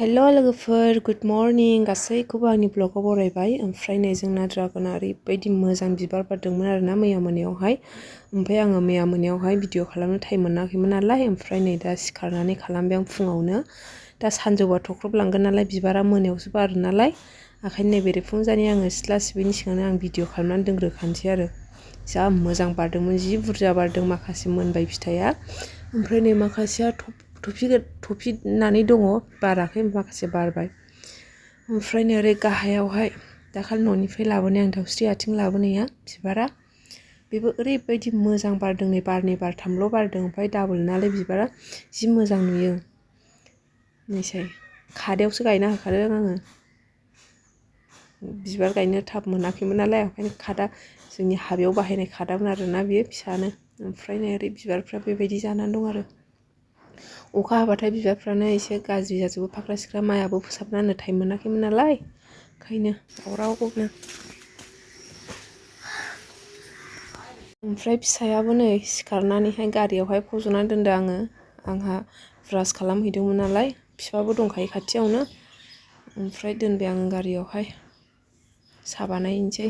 Hello लोगोफोर good morning गासैखौबो आंनि ब्लगाव बरायबाय। ओमफ्राय नै जोंना ड्रागना ओरैबायदि मोजां बिबार बारदोंमोन आरोना मैया मोनायावहाय। ओमफ्राय आङो मैया मोनायावहाय भिडिअ खालामनो टाइम मोनाखैमोन नालाय, ओमफ्राय नै दा सिखारनानै खालामबाय आं फुङावनो। दा सानजौबा थख्रबलांगोन नालाय, बिबारा मोनायावसो बारो नालाय, ओंखायनो नै बेरेफुंजानि आङो सिथ्ला सिबैनि सिगांनो आं भिडिअ खालामनानै दोनग्रोखानोसै आरो। जा मोजां बारदोंमोन, जि बुरजा बारदों, माखासे मोनबाय फिथाइया। ओमफ्राय नै माखासेया थफिनानै दङ, बाराखै, माखासे बारबाय। ओमफ्राय नै ओरै गाहायावहाय दाखालि न'निफ्राय लाबोनाय आं दाउस्रि आथिं लाबोनाया बिबारा, बेबो ओरैबायदि मोजां बारदों। नै बारनै बारथामल' बारदों, ओमफ्राय डाबल नालाय बिबारा जि मोजां नुयो। नैसै खादायावसो गायना होखादों आङो, बिबार गायनो टाब मोनाखैमोन नालाय, ओंखायनो खादा, जोंनि हाबायाव बाहायनाय खादामोन आरोना बेयो, फिसानो। ओमफ्राय नै ओरै बिबारफ्रा बेबायदि जानानै दं आरो। अखा हाबाथाय बिबारफ्रानो एसे गाज्रि जाजोबो, फाख्रा सिख्रा। माइआबो फोसाबना टाइम मोनाखैमोन नालाय, ओंखायनो रावरावनो। ओमफ्राय फिसायाबो नै सिखारनानैहाय गारियावहाय फज'नानै दोनदों आङो। आंहा ब्रास खालामहैदोंमोन नालाय, बिफाबो दंखायो खाथियावनो। ओमफ्राय दोनबाय आङो गारियावहाय, साहा बानायनोसै।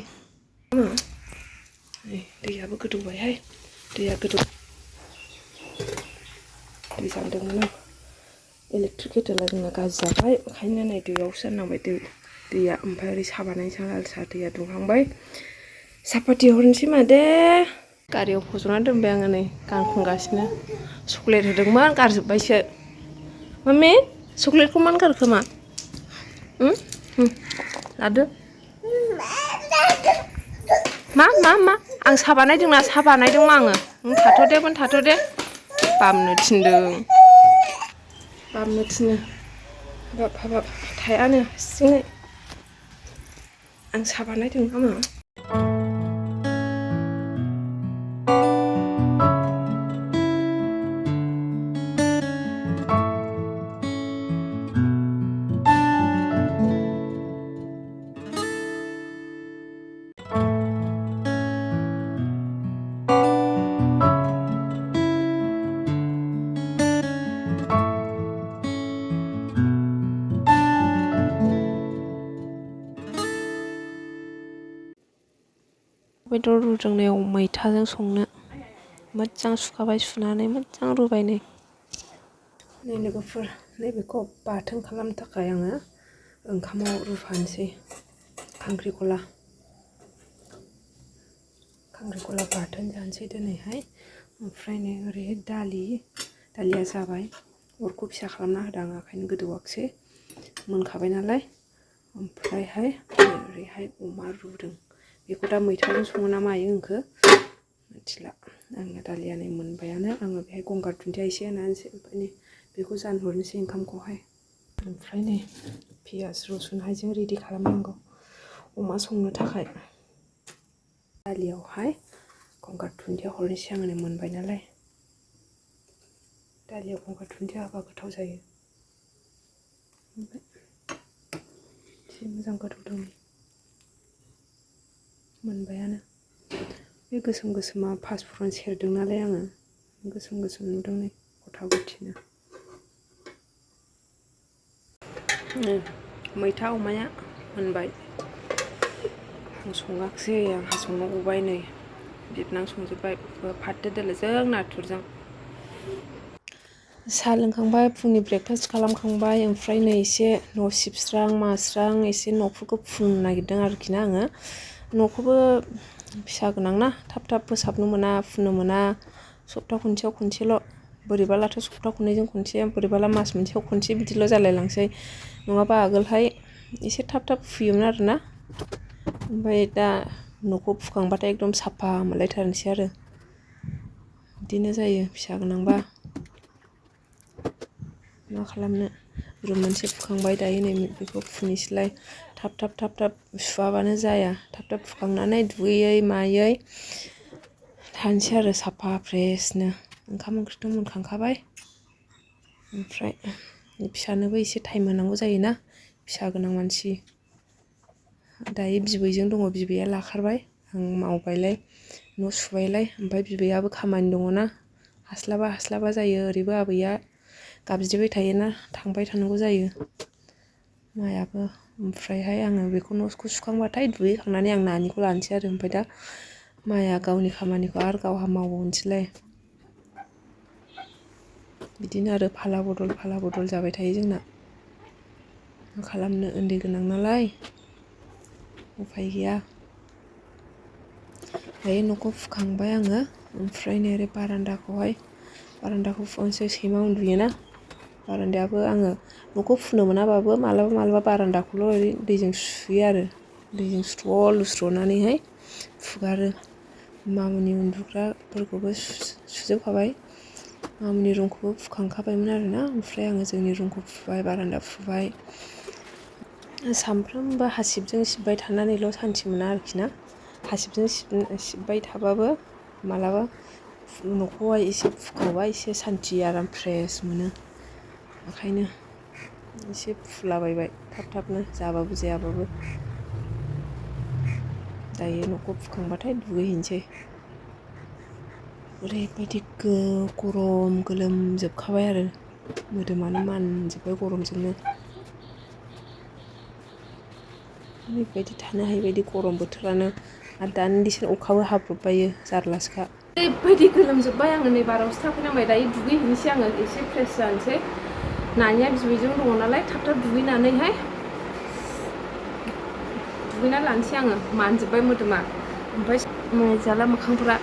दैयाबो गोदौबायहाय, दैया दै जानदोंमोन आं। इलेक्ट्रिक केटेला जोंना गाज्रि जाबाय, ओंखायनो नै दैयावसो दोननांबाय दैया। ओमफ्राय ओरै साहा बानायनोसै लाल साहा, दैया दुंहांबाय। सापाति हरनोसै मादे। गारियाव फज'नानै दोनबाय आङो, नै गान खनगासिनो। चक्लेट होदोंमोन, गारजोब्बायसो। मामि चक्लेटखौ मानो गारखो मा? लादो। मा? आं साहा बानायदोंना, साहा बानायदोंमोन आङो। थाथ' दे। बामनो थिनदों, बामनो थिनो। हाबाब थायानो हारसिङै। आं साहा बानायदों नामा? बेदर रुदोंनायाव मैथाजों संनो मोजां सुखाबाय, सुनानै मोजां रुबाय। नै लोगोफोर, नैबेखौ बाथोन खालामनो थाखाय आङो ओंखामाव रुफानोसै। खांख्रिखला बाथोन जानोसै दिनैहाय। ओमफ्राय नै ओरैहाय दालिया जाबाय। अरखौ फिसा खालामना होदों आं, ओंखायनो गोदौआखिसै, मोनखाबाय नालाय। ओमफ्रायहाय ओरैहाय अमा रुदों। बेखौ दा मैथाजों सङो ना मायो होनखो मिथिला। आंना दालिया नै मोनबायानो। आङो बेहाय गंगार दुन्दिया एसे होनानैसै, ओमफ्राय नै बेखौ जानहरनोसै ओंखामखौहाय। ओमफ्राय नै पियास रसुन हाइजें रेडि खालामनांगौ अमा संनो थाखाय। दालियावहाय गंगार दुन्दिया हरनोसै आङो, नै मोनबाय नालाय। दालियाव गंगार दुन्दिया होबा गोथाव जायो। ओमफ्राय एसे मोजां गोदौदों, मोनबायानो। बे गोसोमा पासफुरन सेरदों नालाय आङो, गोसोम नुदों। नै गथा गथिनो। मैथा अमाया मोनबाय। आं सङाखिसै, आंहा संनो गबाय। नै बिबोनां संजोब्बाय, फाथो दोलोजों नाथुरजों। साहा लोंखांबाय, फुंनि ब्रेकफास्ट खालामखांबाय। ओमफ्राय नै एसे न' सिबस्रां मास्रां, एसे न'फोरखौ फुननो नागिरदों आरोखि ना आङो। न'खौबो फिसा गोनां ना, थाब फोसाबनो मोना, फुननो मोना। सप्ता खनसेयाव खनसेल', बोरैबालाथ' सप्ता खननैजों खनसे, बोरैबाला मास मोनसेयाव खनसे, बिदिल' जालायलांसै। नङाबा आगोलहाय एसे थाब फुयोमोन आरोना। ओमफ्राय दा न'खौ फुखांबाथाय एकदम साफा मोनलायथारनोसै आरो। बिदिनो जायो फिसा गोनांबा। मा खालामनो। रुम मोनसे फुखांबाय, दायो नै बेखौ फुनोसैलाय। थाब सुवाबानो जाया। थाब फुखांनानै दुगैयै मायै थानोसै आरो साफा फ्रेसनो। ओंखाम ओंख्रिथ' मोनखांखाबाय। ओमफ्राय फिसानोबो एसे टाइम होनांगौ जायोना, फिसा गोनां मानसि। दायो बिबैजों दङ, बिबैया लाखारबाय। आं मावबायलाय, न' सुबायलाय। ओमफ्राय बिबैयाबो खामानि दङना, हास्लाबा जायो। ओरैबो आबैया गाबज्रिबाय थायोना, थांबाय थानांगौ जायो। मायाबो ओमफ्रायहाय आङो बेखौ न'खौ सुखांबाथाय दुगैखांनानै आं नानिखौ लानोसै आरो ओमफ्राय दा माया गावनि खामानिखौ आरो गावहा मावबावनोसैलाय बिदिनो आरो फाला बदल जाबाय थायो जोंना मा खालामनो उन्दै गोनां नालाय उफाय गैया दायो न'खौ फुखांबाय आङो ओमफ्राय नै ओरै बारान्दाखौ फुनोसै सैमा उन्दुयोना बारान्दायाबो आङो न'खौ फुनो मोनाबाबो मालाबा बारान्दाखौल' ओरै दैजों सुयो आरो दैजों लुस्र'नानैहाय फुगारो मामुनि उन्दुग्राफोरखौबो सुजोबखाबाय मामुनि रुमखौबो फुखांखाबायमोन आरोना ओमफ्राय आङो जोंनि रुमखौ फुबाय बारान्दा फुबाय सामफ्रामबो हासिबजों सिबबाय थानानैल' सान्थि मोना आरोखि ना हासिबजों सिबबाय थाबाबो मालाबा न'खौहाय एसे फुखावबा एसे सान्थि आराम फ्रेस मोनो ओंखायनो एसे फुलाबायबाय थाबनो जाबाबो जायाबाबो दायो न'खौ फुखांबाथाय दुगैहैनोसै ओरैबायदि गरम गोलोमजोबखाबाय आरो मोदोमानो मानजोब्बाय गरमजोंनो ओरैबायदि थानो हायि बायदि गरम बोथोरानो आरो दान्दिसे अखाबो हाब्रबबायो जारलासोखा ओरैबायदि गोलोमजोब्बाय आङो नै बारावसो थाफैनांबाय दायो दुगैहैनोसै आङो एसे फ्रेस जानोसै नानिया बिबैजों दङ नालाय थाब दुगैनानैहाय दुगैना लानोसै आङो मानजोब्बाय मोदोमा ओमफ्राय मोजाला मोखांफोरा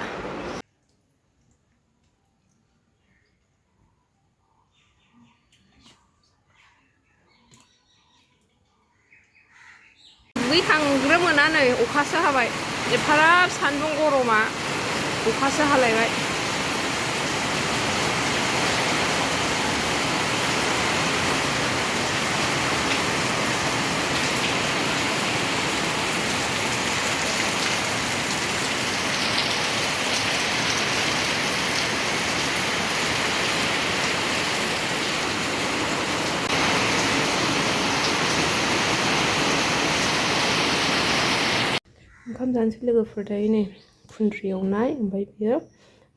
दुगैखांग्रोमोना नै अखासो हाबाय एफाराब सान्दुं गरमा अखासो हालायबाय ओंखाम जानोसै लोगोफोर दायो नै खुन्द्रि एवनाय ओमफ्राय बियो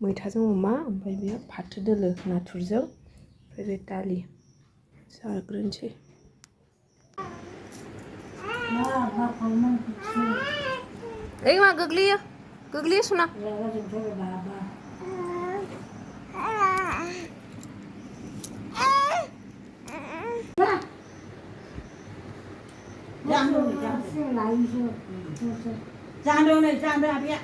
मैथाजों अमा ओमफ्राय बियो फाथो दोलो नाथुरजों ओमफ्राय बे दालि जाग्रोनोसै ओइ मा गोग्लैयो सना Jangan nih, jangan apa?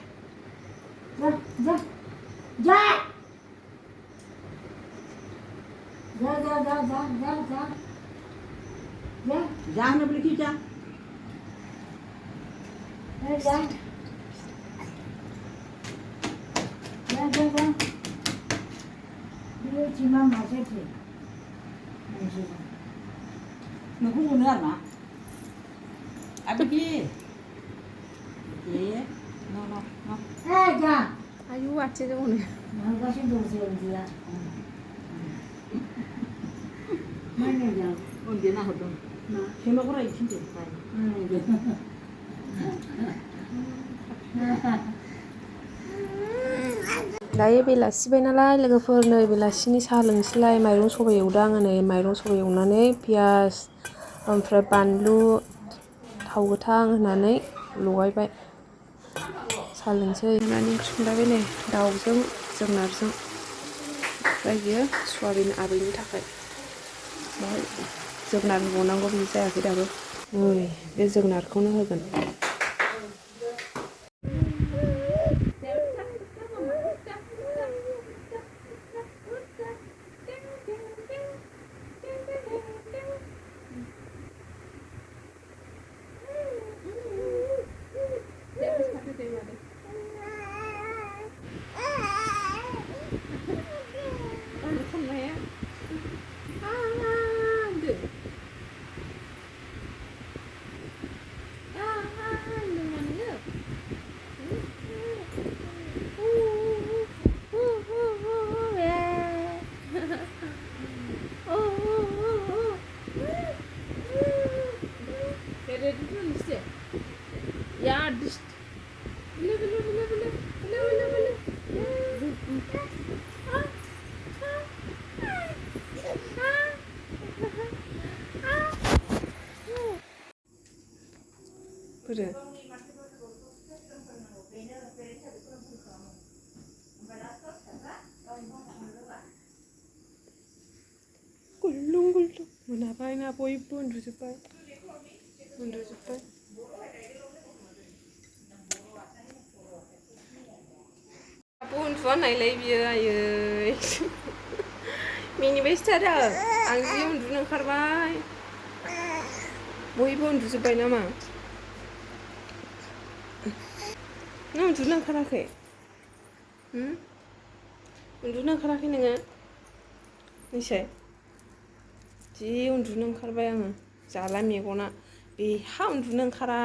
Jangan beli kita. Dia cuma masih sih. Nunggu benar mak. Apa sih? Iya, no. jangan. Ayo aja dong nih. Nggak sih dong dia. Mana dia? Oh dia nak dong. Nah, siapa kurang izin deh. दायो बेलासिबाय नालाय लोगोफोर नै बेलासिनि साहा लोंसैलाय माइरं सबाइ एवदों आङो नै माइरं सबाइ एवनानै पियास ओमफ्राय बानलु थाव गोथां होनानै लगायबाय साहा लोंसै होनानै ओंख्रि संलायबाय नै दाउजों जोगोनारजों ओमफ्राय बियो सवाबिन आलुनि थाखाय बेहाय जोगोनार होबावनांगौ बिदि जायाखै दाबो नै बे जोगोनारखौनो होगोन Ja, dus. बोरो गुलुं गुलुं मोनाबाय ना बयबो उन्दुजोब्बाय आबो उन्दुआ नायलाय बियो आयै मिनिबायसो थादों आं जि उन्दुनो ओंखारबाय बयबो उन्दुजोब्बाय नामा नों उन्दुनो ओंखाराखै उन्दुनो ओंखाराखै नोङो निसाय जि उन्दुनो ओंखारबाय आङो जाला मेगना बेहा उन्दुनो ओंखारा